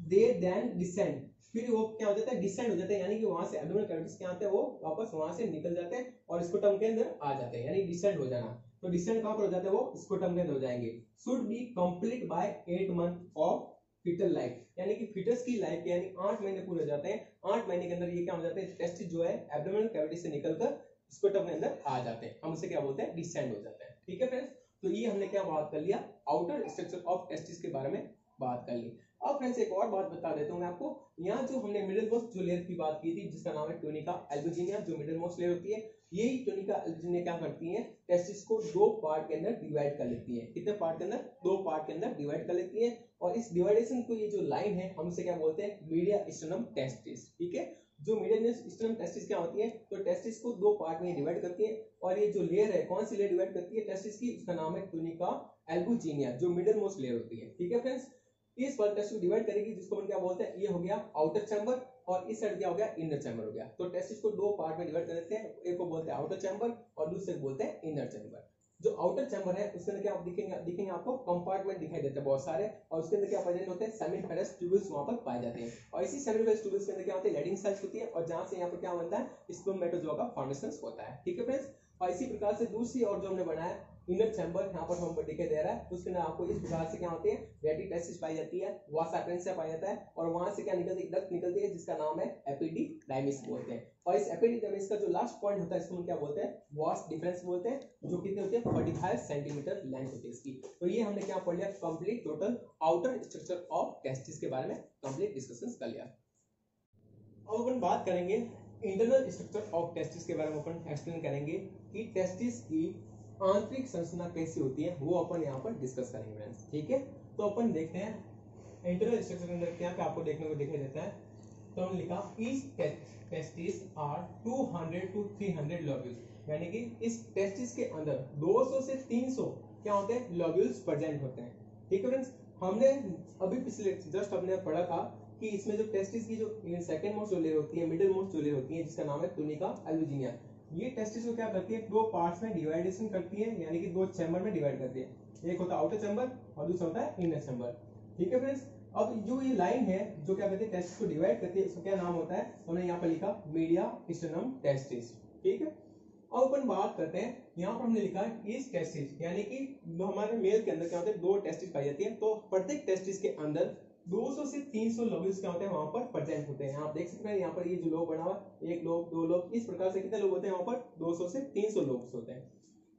दे देन डिसेंड, फिर वो क्या हो जाता है डिसेंड हो जाता है, यानी कि वहां से एब्डोमिनल कैविटी क्या आते हैं वो वापस वहां से निकल जाते हैं और स्कोटम के अंदर आ जाते हैं, यानी डिसेंड हो जाना। तो डिसेंड कहां पर हो जाता है वो स्कोटम के अंदर हो जाएंगे। Should be complete by 8 month of foetal life, यानी कि फीटस की लाइफ यानी 8 महीने पूरे हो जाते हैं, 8 महीने के अंदर ये क्या हो जाते हैं टेस्टिस जो है एब्डोमिनल कैविटी से निकलकर स्कोटम के अंदर आ जाते हैं, हम उसे क्या बोलते हैं डिसेंड हो जाते हैं। ठीक है फ्रेंड्स, तो ये हमने क्या बात कर लिया आउटर स्ट्रक्चर ऑफ टेस्टिस के बारे में बात कर ली। अब फ्रेंड्स एक और बात बता देता हूं मैं आपको, यहाँ जो हमने मिडिल मोस्ट जो लेयर की बात की थी जिसका नाम है ट्यूनिका एल्बुजिनिया, जो मिडिल मोस्ट लेयर होती है, यही ट्यूनिका एल्बुजिनिया क्या करती है टेस्टिस को 2 पार्ट के अंदर डिवाइड कर लेती है। कितने पार्ट के अंदर 2 पार्ट के अंदर डिवाइड कर लेती है, और इस डिवाइडेशन को ये जो लाइन है हम इसे क्या बोलते हैं मीडिया स्टर्नम टेस्टिस। ठीक है, जो मीडियम स्टर्नम टेस्टिस क्या होती है, तो टेस्टिस को दो पार्ट में डिवाइड करती है, और ये जो लेयर है, कौन सी लेयर डिवाइड करती है टेस्टिस की, उसका नाम है ट्यूनिका एल्बुजिनिया, जो मिडिल मोस्ट लेयर होती है। ठीक है फ्रेंड्स, इस पर टेस्टिस को डिवाइड करेगी, जिसको अपन क्या बोलते हैं, ये हो गया आउटर चैम्बर, और इस साइड क्या हो गया, इनर चैम्बर हो गया। तो टेस्टिस को दो पार्ट में डिवाइड कर देते हैं, एक को बोलते हैं आउटर चैम्बर और दूसरे को बोलते हैं इनर चैम्बर। जो आउटर चैम्बर है उसके अंदर क्या दिखेंगे आपको कंपार्टमेंट दिखाई देते हैं बहुत सारे, और उसके अंदर क्या प्रेजेंट होते हैं, सेमिनिफेरस ट्यूबल्स वहां पर पाए जाते हैं, और इसी सेमिनिफेरस ट्यूबल्स के अंदर क्या होते हैं, लैडिंग सेल्स होती है, और जहां से यहाँ पर क्या बनता है, स्पर्मेटोजोआ का फॉर्मेशन होता है। ठीक है फ्रेंड्स, और इसी प्रकार से दूसरी और जो हमने बनाया इनर चैम्बर, यहाँ पर हम दिखाई दे रहा है, उसके अंदर आपको इस प्रकार से क्या होते हैं, रेटी टेस्टिस पाई जाती है, वास एपेरेंसिया पाया जाता है, और वहां से क्या निकलती है, डक्ट निकलती है, जिसका नाम है एपिडिडाइमिस बोलते हैं। और इस एपिडिडाइमिस का जो लास्ट पॉइंट होता है, इसको हम क्या बोलते हैं, वास डिफरेंस बोलते हैं, जो कितनी होती है, 45 सेंटीमीटर लेंथ होती है इसकी। तो ये हमने क्या पढ़ लिया, complete total outer structure of testis के बारे में कंप्लीट डिस्कशन कर लिया। अब अपन बात करेंगे इंटरनल स्ट्रक्चर ऑफ टेस्टिस के बारे में, अपन एक्सप्लेन करेंगे कि टेस्टिस की आंतरिक संरचना कैसी होती है, वो अपन यहाँ पर डिस्कस करेंगे फ्रेंड्स। ठीक है, तो अपन देखते हैं इंटरनल स्ट्रक्चर के अंदर क्या क्या आपको देखने को दिखाई देता है। तो हमने लिखा each testis are 200 to 300 lobules, यानी कि इस टेस्टिस के अंदर 200 से 300 क्या होते हैं, लोब्यूल्स प्रेजेंट होते हैं। ठीक है फ्रेंड्स, हमने अभी पिछले जस्ट हमने पढ़ा था कि इसमें जो टेस्टिस की जो सेकंड मोस्ट जो लेयर होती है, मिडिल मोस्ट जो लेयर होती है, जिसका नाम है ट्यूनिका एल्बुजिनिया, ये टेस्टिस को क्या करती है, दो पार्ट्स में डिवाइडेशन करती है, यानी कि दो चैम्बर में डिवाइड करती है। एक होता है आउटर चैम्बर और दूसरा होता है इनर चैम्बर। ठीक है फ्रेंड्स, अब जो ये लाइन है जो क्या करती है, टेस्टिस को डिवाइड करती है, उसका क्या नाम होता है, हमने यहाँ पर लिखा मीडिया स्टर्नम टेस्टिस। ठीक है, अब अपन बात करते हैं, यहाँ पर हमने लिखा इस टेस्टिस, यानी कि हमारे मेल के अंदर क्या होता है, दो टेस्टिस पाई जाती है, तो प्रत्येक टेस्टिस के अंदर 200 से 300 लोब्यूल्स क्या होते हैं, वहां पर प्रेजेंट होते हैं। आप देख सकते हैं यहाँ पर ये जो लोब बना हुआ, एक लोब, दो लोब, इस प्रकार से कितने लोब होते हैं, वहां पर 200 से 300 लोब्स होते हैं।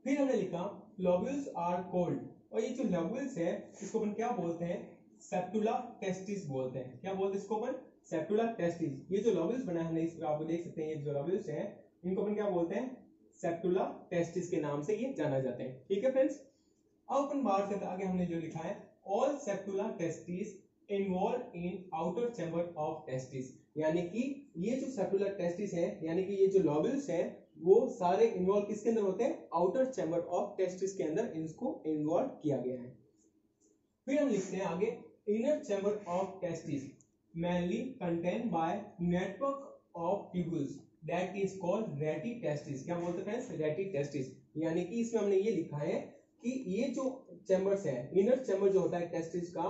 फिर हमने लिखा लोब्यूल्स आर कोल्ड, और ये जो लोब्यूल्स है इसको अपन क्या बोलते हैं, सेप्टुला टेस्टिस बोलते हैं। क्या बोलते हैं इसको अपन, सेप्टुला टेस्टिस। ये जो लोब्यूल्स बना है, इस आप देख सकते हैं, ये जो लोब्यूल्स हैं इनको अपन क्या बोलते हैं, सेप्टुला टेस्टिस के नाम से ये जाना जाते हैं। ठीक है फ्रेंड्स, अब अपन बात करते हैं आगे, हमने जो लिखा है all septula testis involve in outer chamber of testis, यानी कि ये जो सेप्टुला टेस्टिस है, यानी कि ये जो लोब्यूल्स है, वो सारे इन्वॉल्व किसके अंदर होते हैं, आउटर चैम्बर ऑफ टेस्टिस के अंदर इनको इन्वॉल्व किया गया है। फिर हम लिखते हैं आगे inner chamber of testis mainly contained by network of tubules that is called रेटी टेस्टिस। क्या बोलते हैं फ्रेंड्स, रेटी टेस्टिस, यानी कि इसमें हमने ये लिखा है कि ये जो चैम्बर्स है, इनर चैम्बर जो होता है टेस्टिस का,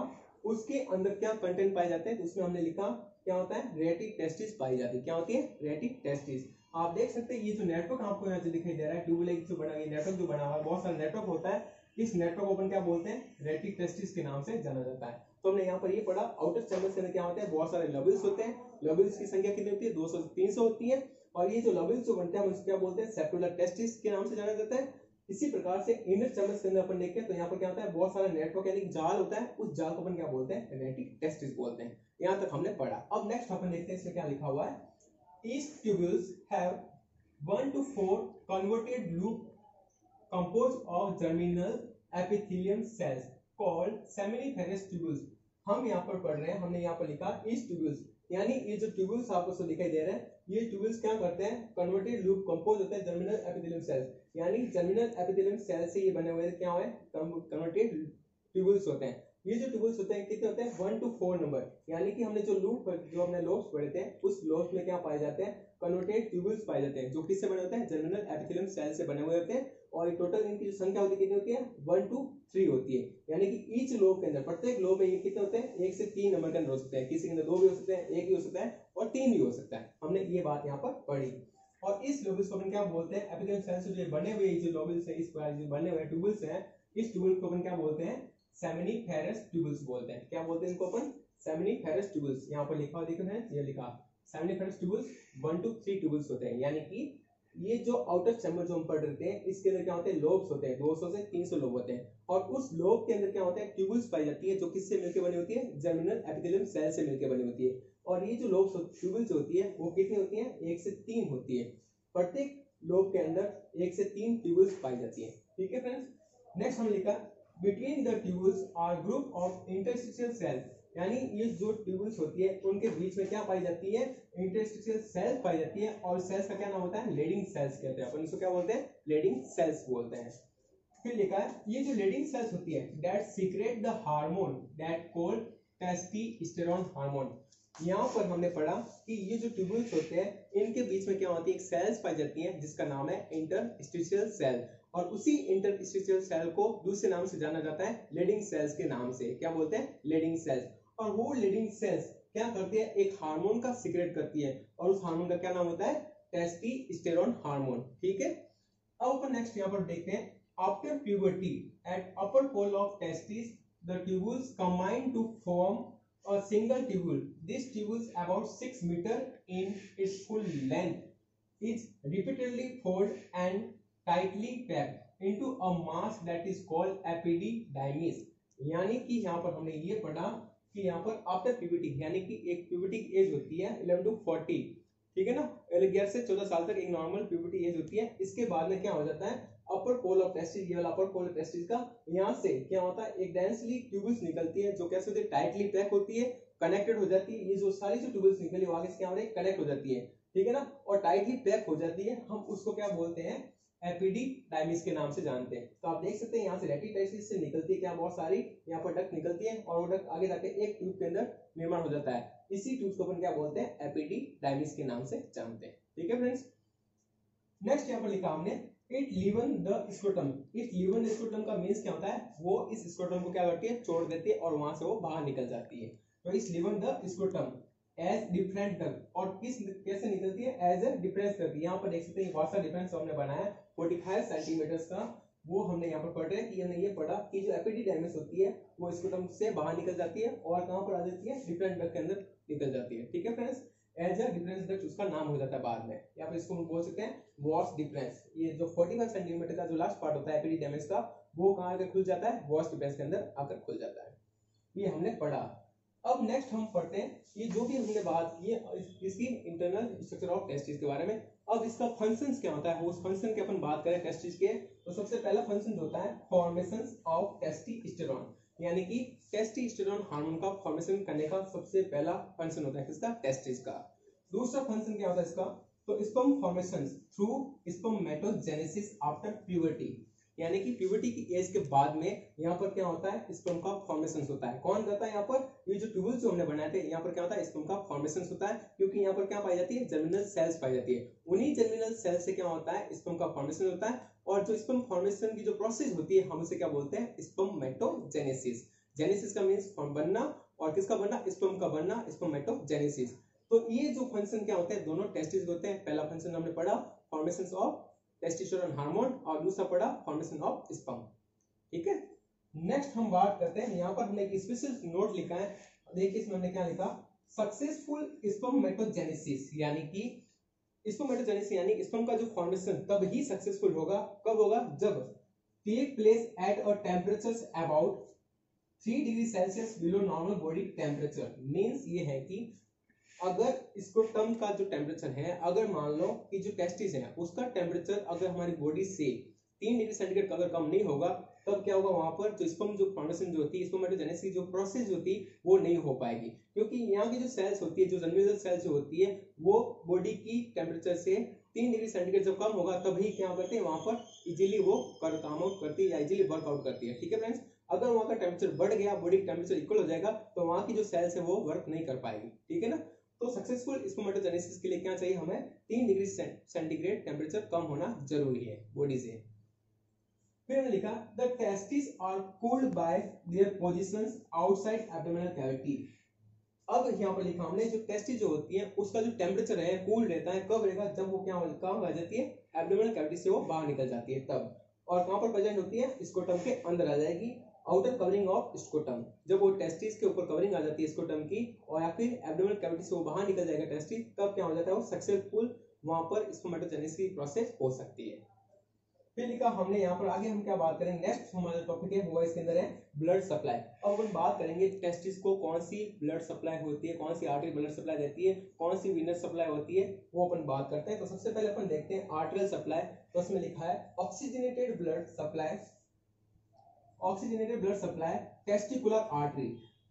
उसके अंदर क्या कंटेंट पाए जाते हैं, तो उसमें हमने लिखा क्या होता है, रेटी टेस्टिस पाई जाती है। क्या होती है, रेटी टेस्टिस। आप देख सकते हैं ये जो नेटवर्क आपको यहाँ से दिखाई दे रहा है, ट्यूबुल जो बना है, नेटवर्क जो बना हुआ है, बहुत सारा नेटवर्क होता है, इस नेटवर्क को अपन क्या बोलते हैं, रेटी टेस्टिस के नाम से जाना जाता है। तो हमने यहाँ पर ये पढ़ा, आउटर चैम्बर के अंदर क्या होता है, बहुत सारे लोब्यूल्स होते हैं, लोब्यूल्स की संख्या कितनी होती है, 200 से 300 होती है, और ये जो लोब्यूल्स जो बनते हैं उसको क्या बोलते हैं, सेप्टुला टेस्टिस के नाम से जाना जाता है। इसी प्रकार से इनर चैम्बर के अंदर अपन देखते हैं, तो यहाँ पर क्या होता है, बहुत सारा नेटवर्क यानी जाल होता है, उस जाल को अपन क्या बोलते हैं, रेटी टेस्टिस बोलते हैं। यहाँ तक हमने पढ़ा। अब नेक्स्ट अपन देखते हैं इसमें क्या लिखा हुआ है, each tubules have 1 to 4 converted loop composed of germinal epithelium cells called seminiferous tubules। हम यहाँ पर पढ़ रहे हैं, हमने यहाँ पर लिखा इस ट्यूब्यूल्स, यानी ये जो ट्यूब्यूल्स आपको दिखाई दे रहे हैं, ये ट्यूब्यूल्स क्या करते हैं, कन्वर्टेड लूप कंपोज होता है जर्मिनल एपिथेलियम सेल्स, यानी जर्मिनल एपिथेलियम सेल से ये बने हुए क्या है, कन्वर्टेड ट्यूब्यूल्स होते हैं। ये जो ट्यूब्यूल्स होते हैं कितने होते हैं, 1 to 4 नंबर, यानी कि हमने जो लूप जो हमने लोब्स पढ़े थे, उस लोब्स में क्या पाए जाते हैं, कन्वर्टेड ट्यूब्यूल्स पाए जाते हैं, जो किससे बने होते हैं, जर्मिनल एपिथेलियम सेल से बने हुए होते हैं, और टोटल इनकी जो संख्या होती है कितनी होती है, 1 to 3 होती है, यानी कि ईच लोब के अंदर, प्रत्येक लोब में ये कितने होते हैं, 1 से 3 नंबर के अंदर हो सकते हैं, किसी के अंदर 2 भी हो सकते हैं, 1 भी हो सकता है, और 3 भी हो सकता है। हमने ये बात यहाँ पर पढ़ी। और इस लोब्यूल्स को अपन क्या बोलते हैं, एपिथेलियम सेल से जो बने हुए जो लोब्यूल्स है, इस प्रकार जो बने हुए ट्यूब्यूल्स हैं, इस ट्यूब्यूल को अपन क्या बोलते हैं, सेमिनिफेरस ट्यूब्यूल्स बोलते हैं। क्या बोलते हैं इनको अपन, सेमिनिफेरस ट्यूब्यूल्स। यहाँ पर लिखा हुआ देखो है, ये लिखा सेमिनिफेरस ट्यूब्यूल्स 1 to 3 ट्यूब्यूल्स होते हैं, यानी कि ये जो आउटर चैम्बर जो हम पढ़ रहे थे, इसके अंदर क्या होते हैं, लोब्स होते हैं, 200 से 300 लोब होते हैं, और उस लोब के अंदर क्या होता है, ट्यूब्यूल्स पाई जाती है, जो किससे मिलकर बनी होती है, जर्मिनल एपिथेलियम सेल से मिलकर बनी होती है। और ये जो लोब्स ट्यूब्यूल्स होती है वो कितनी होती है, 1 से 3 होती है, प्रत्येक लोब के अंदर 1 से 3 ट्यूब्यूल्स पाई जाती है। ठीक है फ्रेंड्स, नेक्स्ट हम लिखा between the tubules are group of interstitial cell यानी ये जो ट्यूबल्स होती है उनके बीच में क्या पाई जाती है, इंटरस्टिशियल सेल्स पाई जाती है, और सेल्स का क्या नाम होता है, लीडिंग सेल्स कहते हैं, अपन इसको क्या बोलते हैं, लीडिंग सेल्स बोलते हैं। फिर लिखा है ये जो लीडिंग सेल्स होती है that secret the hormone that called testosterone hormone. यहाँ पर हमने पढ़ा कि ये जो ट्यूबल्स होते हैं इनके बीच में क्या होती है, एक सेल्स पाई जाती है जिसका नाम है इंटरस्टिशियल सेल, और उसी इंटरस्टिशियल सेल को दूसरे नाम से जाना जाता है लीडिंग सेल्स के नाम से, क्या बोलते हैं, लीडिंग सेल्स। और वो लीडिंग सेल्स क्या करती है, एक हार्मोन का सीक्रेट करती है, और उस हार्मोन का क्या नाम होता है, टेस्टोस्टेरोन हार्मोन। ठीक है, अब अपन नेक्स्ट यहाँ पर देखते हैं, after puberty at upper pole of testis the tubules combine to form a single tubule. This tubule is about 6 meter in its full length, is repeatedly folded and tightly packed into a mass that is called epididymis। यानी कि यहाँ पर हमने ये पढ़ा कि यहाँ पर आफ्टर प्यूबर्टी यानी कि एक प्यूबर्टी की एज होती है 11 to 40, ठीक है ना, 11 से 14 साल तक एक नॉर्मल प्यूबर्टी एज होती है। इसके बाद में क्या हो जाता है, अपर पोल ऑफ टेस्टिस, ये वाला अपर पोल ऑफ टेस्टिस का, यहाँ से क्या होता है, एक डेंसली ट्यूबल्स निकलती है जो कैसे होती है, टाइटली पैक होती है, कनेक्टेड हो जाती है। ये जो सारी जो ट्यूबल्स निकली वो आगे से क्या हो रही है, कनेक्ट हो जाती है, ठीक है ना, और टाइटली पैक हो जाती है। हम उसको क्या बोलते हैं, एपिडिडाइमिस के नाम से जानते हैं। तो आप देख सकते हैं यहाँ से रेटिकुलम से निकलती है क्या, बहुत सारी यहाँ पर डक्ट निकलती है, और वो डक्ट आगे जाके एक ट्यूब के अंदर निर्माण हो जाता है। इसी ट्यूब को अपन क्या बोलते हैं, एपिडिडाइमिस के नाम से जानते हैं। ठीक है फ्रेंड्स, नेक्स्ट यहाँ पर लिखा हमने it leaving the scrotum. It leaving scrotum का मीन्स क्या होता है, वो इस स्क्रोटम को क्या करती है, छोड़ देती है और वहां से वो बाहर निकल जाती है। तो इस leaving the scrotum as different duct, और किस कैसे निकलती है, एज ए डिफरेंस डक्ट। यहाँ पर देख सकते हैं बहुत सा डिफरेंस हमने बनाया 45 सेंटीमीटर का, वो हमने यहाँ पर पढ़ रहे हैं कि हमने ये पढ़ा कि जो एपिडिडाइमिस होती है वो स्क्रोटम से बाहर निकल जाती है और कहाँ पर आ जाती है, डिफरेंट डक्ट के अंदर निकल जाती है। ठीक है friends, as a deferens duct उसका नाम हो जाता है बाद में, या फिर इसको हम बोल सकते हैं वॉश डिफरेंस। ये जो 45 सेंटीमीटर का जो लास्ट पार्ट होता है एपिडिडाइमिस का, वो कहाँ आकर खुल जाता है, वॉश डिफरेंस के अंदर आकर खुल जाता है। ये हमने पढ़ा। अब नेक्स्ट हम पढ़ते हैं ये जो भी हमने बात की है इसकी इंटरनल स्ट्रक्चर ऑफ टेस्टिस के बारे में। अब इसका फंक्शंस क्या होता है, उस फंक्शन की अपन बात करें टेस्टिस के, तो सबसे पहला फंक्शन होता है फॉर्मेशन ऑफ टेस्टोस्टेरोन, यानी कि टेस्टोस्टेरोन हार्मोन का फॉर्मेशन करने का सबसे पहला फंक्शन होता है किसका, टेस्टिस का। दूसरा फंक्शन क्या होता है इसका, तो sperm formation through spermatogenesis after puberty, यानी कि प्यूबर्टी की एज के बाद में यहाँ पर क्या होता है, स्पर्म का फॉर्मेशन होता है। कौन करता है यहाँ पर, ये जो ट्यूबल्स जो हमने बनाए थे यहाँ पर क्या होता है, स्पर्म का फॉर्मेशन होता है, क्योंकि यहाँ पर क्या पाई जाती है, जर्मिनल सेल्स पाई जाती है। उन्हीं जर्मिनल सेल्स से क्या होता है, स्पर्म का फॉर्मेशन होता है, और जो स्पर्म फॉर्मेशन की जो प्रोसेस होती है हम उसे क्या बोलते हैं, स्पर्मेटोजेनेसिस। जेनेसिस का मीन्स बनना, और किसका बनना, स्पर्म का बनना, स्पर्मेटोजेनेसिस। तो ये जो फंक्शन क्या होते हैं, दोनों टेस्टिस होते हैं। पहला फंक्शन हमने पढ़ा फॉर्मेशन ऑफ टेस्टोस्टेरोन हार्मोन, और दूसरा पढ़ा फॉर्मेशन ऑफ स्पर्म। ठीक है, नेक्स्ट हम बात करते हैं, यहाँ पर हमने एक स्पेशल नोट लिखा है, देखिए इसमें हमने क्या लिखा, सक्सेसफुल स्पर्मेटोजेनेसिस, यानी कि स्पर्मेटोजेनेसिस यानी स्पर्म का जो फॉर्मेशन तब ही सक्सेसफुल होगा, कब होगा, जब take place at a temperature about 3 degree Celsius below normal body temperature. Means ये है कि अगर स्क्रोटम का जो टेम्परेचर है, अगर मान लो कि जो टेस्टिस है उसका टेम्परेचर अगर हमारी बॉडी से 3 डिग्री सेंटीग्रेड अगर कम नहीं होगा, तब क्या होगा, वहां पर जो स्पर्म जो फॉर्मेशन जो होती है, स्पर्मेटोजेनेसिस की जो प्रोसेस होती है वो नहीं हो पाएगी, क्योंकि यहाँ की जो सेल्स होती है, जो जर्मिनल सेल्स जो होती है, वो बॉडी की टेम्परेचर से 3 डिग्री सेंटीग्रेड जब कम होगा तभी क्या करते हैं, वहां पर इजीली वो काम आउट करती है या इजीली वर्कआउट करती है। ठीक है फ्रेंड्स, अगर वहां का टेम्परेचर बढ़ गया, बॉडी का टेम्परेचर इक्वल हो जाएगा, तो वहां की जो सेल्स है वो वर्क नहीं कर पाएगी। ठीक है ना, तो सक्सेसफुल स्पर्मेटोजेनेसिस के लिए क्या चाहिए, हमें 3 डिग्री सेंटीग्रेड टेम्परेचर कम होना जरूरी है बॉडी से। फिर हमने लिखा the testis are cooled by their positions outside abdominal cavity. अब यहाँ पर लिखा हमने जो टेस्टिस जो होती है उसका जो टेम्परेचर है कूल रहता है, कब रहेगा, जब वो क्या कहाँ आ जाती है, एब्डोमिनल कैविटी से वो बाहर निकल जाती है तब। और कहाँ पर प्रेजेंट होती है, स्क्रोटम के अंदर आ जाएगी, आउटर कवरिंग ऑफ स्क्रोटम। जब वो टेस्टिस के ऊपर कवरिंग आ जाती है स्क्रोटम की, और या फिर एब्डोमिनल कैविटी से वो बाहर निकल जाएगा टेस्टिस, तब क्या हो जाता है, वो सक्सेसफुल वहां पर स्पर्मेटोजेनेसिस की प्रोसेस हो सकती है। फिर लिखा हमने यहाँ पर, आगे हम क्या बात करेंगे, नेक्स्ट हमारा टॉपिक है वो इसके अंदर है ब्लड सप्लाई। अब हम बात करेंगे टेस्टिस को कौन सी ब्लड सप्लाई होती है, कौन सी आर्टरी ब्लड सप्लाई देती है, कौन सी वीनस सप्लाई होती है, वो अपन बात करते हैं। तो सबसे पहले अपन देखते हैं आर्टरियल सप्लाई। तो उसमें लिखा है oxygenated blood supply testicular artery.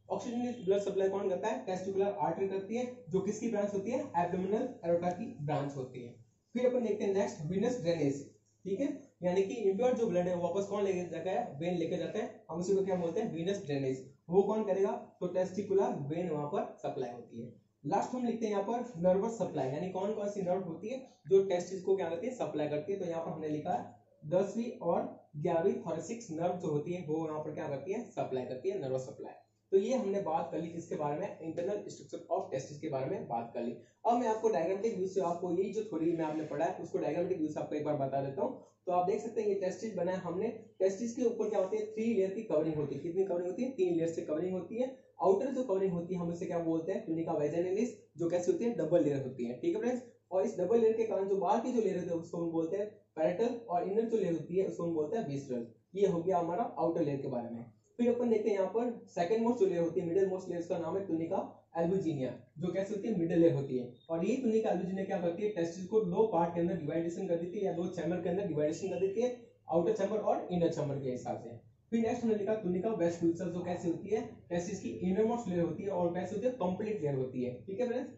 Oxygen blood supply कौन करता है? टेस्टिकुलर आर्टरी करती है, जो किसकी ब्रांच होती है? एब्डोमिनल एरोटा की ब्रांच होती है। फिर अपन देखते हैं नेक्स्ट वीनस ड्रेनेज, ठीक है, यानी कि इम्प्योर जो ब्लड है वापस कौन लेके जाता है? वेन लेके जाता है, हम उसी को क्या बोलते हैं? Venus drainage. वो कौन करेगा? तो टेस्टिकुलर वेन वहां पर सप्लाई होती है। लास्ट हम लिखते हैं यहाँ पर नर्वस सप्लाई, यानी कौन कौन सी नर्व होती है जो टेस्टिस को क्या करती है? सप्लाई करती है। तो यहाँ पर हमने लिखा है 10वीं और 11वीं थोरेसिक नर्व जो होती है वो यहाँ पर क्या करती है? सप्लाई करती है, नर्वस सप्लाई। तो ये हमने बात कर ली किसके बारे में? इंटरनल स्ट्रक्चर ऑफ टेस्टिस के बारे में बात कर ली। अब मैं आपको डायग्रामेटिक व्यू से आपको यही जो थोड़ी में आपने पढ़ा है उसको डायग्रामेटिक व्यू से आपको एक बार बता देता हूँ। तो आप देख सकते हैं ये टेस्टिस बना है हमने। टेस्टिस के ऊपर क्या होती है? 3 लेयर की कवरिंग होती है। कितनी कवरिंग होती है? 3 लेयर से कवरिंग होती है। आउटर जो कवरिंग होती है हम उसे क्या बोलते हैं? ट्यूनिका वैजाइनालिस, जो कैसी होती है? डबल लेयर होती है, ठीक है फ्रेंड्स। और इस डबल लेयर के कारण जो बाहर की जो लेयर होती है उसको हम बोलते हैं पैरेटल, और इनर जो लेयर होती है उसको हम बोलते हैं विसरल। ये हो गया हमारा आउटर लेयर के बारे में। फिर अपन देखते हैं यहाँ पर सेकंड मोस्ट जो लेयर होती है, मिडिल मोस्ट लेयर, का नाम है ट्यूनिका एल्बुजिनिया, जो कैसे होती है? मिडिल लेयर होती है। और ये ट्यूनिका एल्बुजिनिया क्या करती है? टेस्टिस को 2 पार्ट के अंदर डिवाइडेशन कर देती है, या 2 चैम्बर के अंदर डिवाइडेशन कर देती है, आउटर चैम्बर और इनर चैम्बर के हिसाब से। फिर नेक्स्ट हमने लिखा ट्यूनिका वेस्टिबुलर, जो कैसी होती है? टेस्टिस की इनर मोस्ट लेयर होती है और कैसे होती है? कंप्लीट लेयर होती है, ठीक है फ्रेंड्स।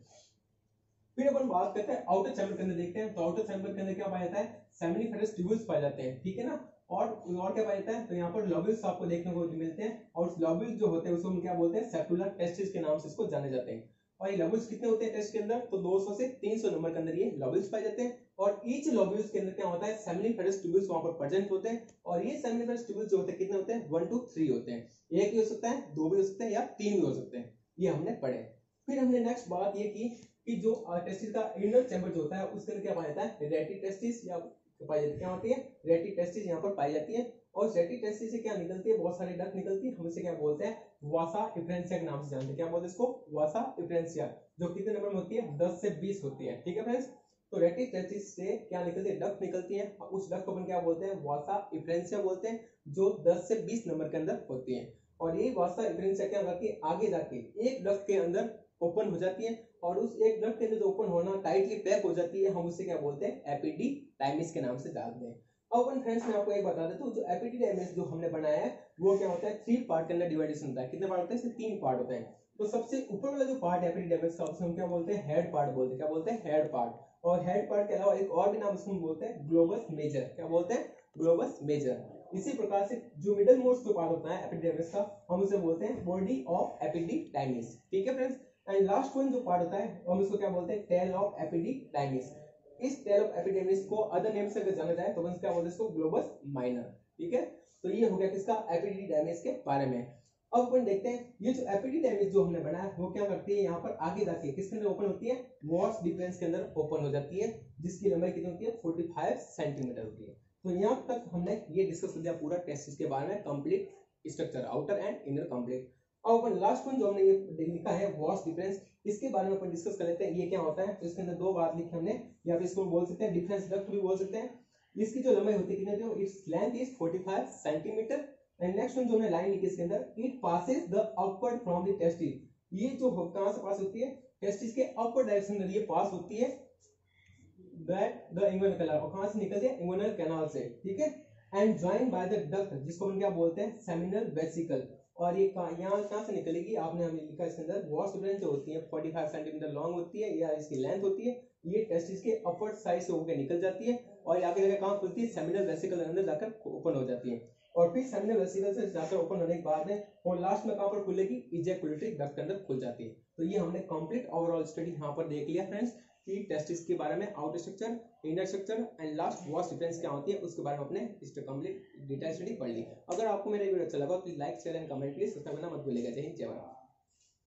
फिर अपन बात करते हैं आउटर चैम्बर के अंदर, देखते हैं। तो आउटर चैम्बर के अंदर क्या पाया जाता है? सेमिनिफेरस ट्यूब्यूल्स पाए जाते हैं, ठीक है ना। और क्या पाया जाता है? तो यहाँ पर लॉब्यूल्स आपको देखने को मिलते हैं, और लॉब्यूल्स जो होते हैं उसको हम क्या बोलते हैं? सेप्टुलर टेस्टिस के नाम से इसको जाने जाते हैं। और ये लॉब्यूल्स कितने होते हैं टेस्ट के अंदर? तो 200 से 300 नंबर के अंदर ये लॉब्यूल्स पाए जाते हैं। और ईच लॉब्यूल्स के अंदर क्या होता है? सेमिनिफेरस ट्यूब्यूल्स वहां पर प्रेजेंट होते हैं। और ये सेमिनिफेरस ट्यूब्यूल्स जो होते हैं कितने होते हैं? 1 to 3 होते हैं। एक भी हो सकता है, 2 भी हो सकते हैं, या 3 भी हो सकते हैं। ये हमने पढ़े। फिर हमने नेक्स्ट बात ये की कि जो टेस्टिस का इनर चैम्बर जो होता है उसके अंदर क्या पाया जाता है? रेटी टेस्टिस, या पाई जाती है, क्या होती है? रेटी टेस्टिस यहाँ पर पाई जाती है। और रेटी टेस्टिस से क्या निकलती है? बहुत सारी डक्ट निकलती है, हम इसे क्या बोलते हैं? वासा इफ्रेंसिया के नाम से जानते हैं। क्या बोलते हैं इसको? वासा इफ्रेंसिया, जो कितने नंबर में होती है? 10 से 20 होती है, ठीक है फ्रेंड्स। तो रेटी टेस्टिस से क्या निकलती है? डक्ट निकलती है, उस डक्ट को अपन क्या बोलते हैं? वासा इफ्रेंसिया बोलते हैं, जो 10 से 20 नंबर के अंदर होती है। और ये वासा इफ्रेंसिया क्या करती है? आगे जाके एक डक्ट के अंदर ओपन हो जाती है, और उस एक डक्ट के अंदर जो ओपन होना टाइटली पैक हो जाती है, हम उसे क्या बोलते हैं? एपिडिडाइमिस के नाम से जानते हैं। अब अपन फ्रेंड्स मैं आपको एक बता देता हूँ, जो एपिडिडाइमिस जो हमने बनाया है वो क्या होता है? 3 पार्ट के अंदर डिवाइडेशन होता है। कितने पार्ट होते हैं? इसमें 3 पार्ट होते हैं। तो सबसे ऊपर वाला जो पार्ट है एपिडिडाइमिस का, उसे हम क्या बोलते हैं? हेड पार्ट बोलते हैं। क्या बोलते हैं? Head part. और हेड पार्ट के अलावा एक और भी नाम उसको बोलते हैं ग्लोबस मेजर। क्या बोलते हैं? Globus major. इसी प्रकार से जो मिडिल मोस्ट जो पार्ट होता है एपिडिडाइमिस का, हम उसे बोलते हैं बॉडी ऑफ एपिडिडाइमिस, ठीक है फ्रेंड्स। एंड लास्ट वन जो पार्ट होता है हम इसको क्या बोलते हैं? Tail of epididymis. इस टेल ऑफ एपिडिडाइमिस को अदर नेम से अगर जाना जाए तो अपन क्या बोलते हैं? इसको ग्लोबस माइनर, ठीक है। तो ये हो गया किसका? एपिडिडाइमिस के बारे में। अब अपन देखते हैं ये जो एपिडिडाइमिस जो हमने बनाया वो क्या करती है? यहाँ पर आगे जाके किसके अंदर ओपन होती है? वॉस डिफरेंस के अंदर ओपन हो जाती है, जिसकी लंबाई कितनी होती है? 45 सेंटीमीटर होती है। तो यहाँ तक हमने ये डिस्कस कर लिया पूरा टेस्टिस के बारे में, complete structure, outer and inner complete. अब अपन लास्ट वन जो हमने ये लिखा है वॉस डिफरेंस, इसके बारे में अपन डिस्कस कर लेते हैं। ये क्या होता है? तो इसके अंदर 2 बात लिखी हमने, या फिर इसको बोल सकते हैं डिफरेंस डक्ट भी बोल सकते हैं। इसकी जो लंबाई होती है कितनी होती है? Its length is 45 centimetre. And next one जो हमने लाइन लिखी इसके अंदर, it passes the upward from the testis. ये जो कहां से पास होती है? टेस्टिस के अपवर्ड डायरेक्शन में ये पास होती है, दैट द इंगुइनल कैनाल, और कहां से निकलती है? इंगुइनल कैनाल से, ठीक है। And joined by the duct, जिसको हम क्या बोलते हैं? Seminal vesicle. और ये यहाँ कहां से निकलेगी? आपने हमें लिखा इसके अंदर वॉस डिफरेंस जो होती है 45 सेंटीमीटर लॉन्ग होती है, या इसकी लेंथ होती है, ये टेस्टिस के अपवर्ड साइड से होकर निकल जाती है, और आगे जाकर कहां खुलती है? सेमिनल वेसिकल के अंदर जाकर ओपन हो जाती है। और फिर सेमिनल वेसिकल से जाकर ओपन होने के बाद में और लास्ट में कहां पर खुलेगी? इजैकुलेटरी डक्ट के अंदर खुल जाती है। तो ये हमने कंप्लीट ओवरऑल स्टडी यहाँ पर देख लिया फ्रेंड्स, कि टेस्टिस के बारे में, outer structure, inner structure and last was difference क्या होती है उसके बारे में अपने इस कंप्लीट डिटेल स्टडी पढ़ ली। अगर आपको मेरा वीडियो अच्छा लगा तो please like, share and comment, please subscribe करना मत भूलिएगा। जय हिंद, जय भारत।